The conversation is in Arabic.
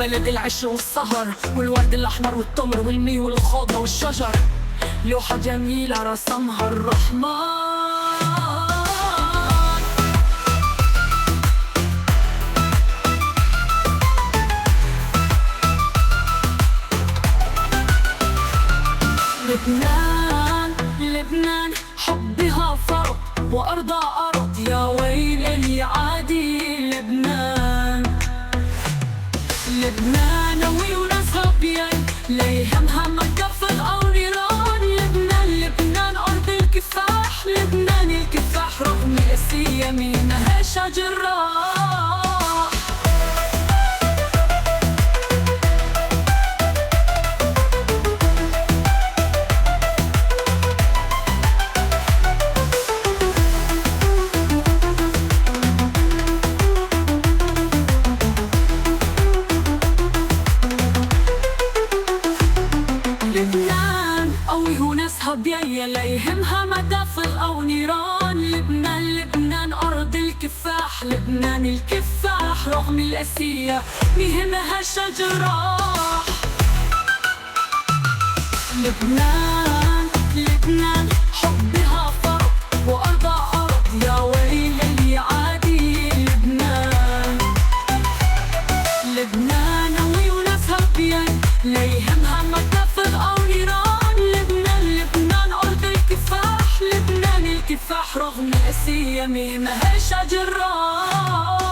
بلد العش والسهر والورد الأحمر والتمر والمي والخضرة والشجر. لوحة جميلة رسمها الرحمن. لبنان لبنان حبها فرق وأرضها أرض، يا ويل اللي عادي. لبنان لبنانوي وناسها بيان، لا يهمها مكفل أو نيران. لبنان لبنان أرض الكفاح، لبنان الكفاح رغم قاسية منها جراح. لبنان قوي وناسها بيا، لا يهمها مدافع أو نيران. لبنان لبنان أرض الكفاح، لبنان الكفاح رغم القاسية مهمها جراح. لبنان لبنان حبها فرق وأرضها أرض، يا ويل اللي عادي. لبنان لبنانوي وناسها بيان، لا يهمها مدافع أو نيران. لبنان لبنان أرض الكفاح، لبنان الكفاح رغم القاسية مهمها جراح.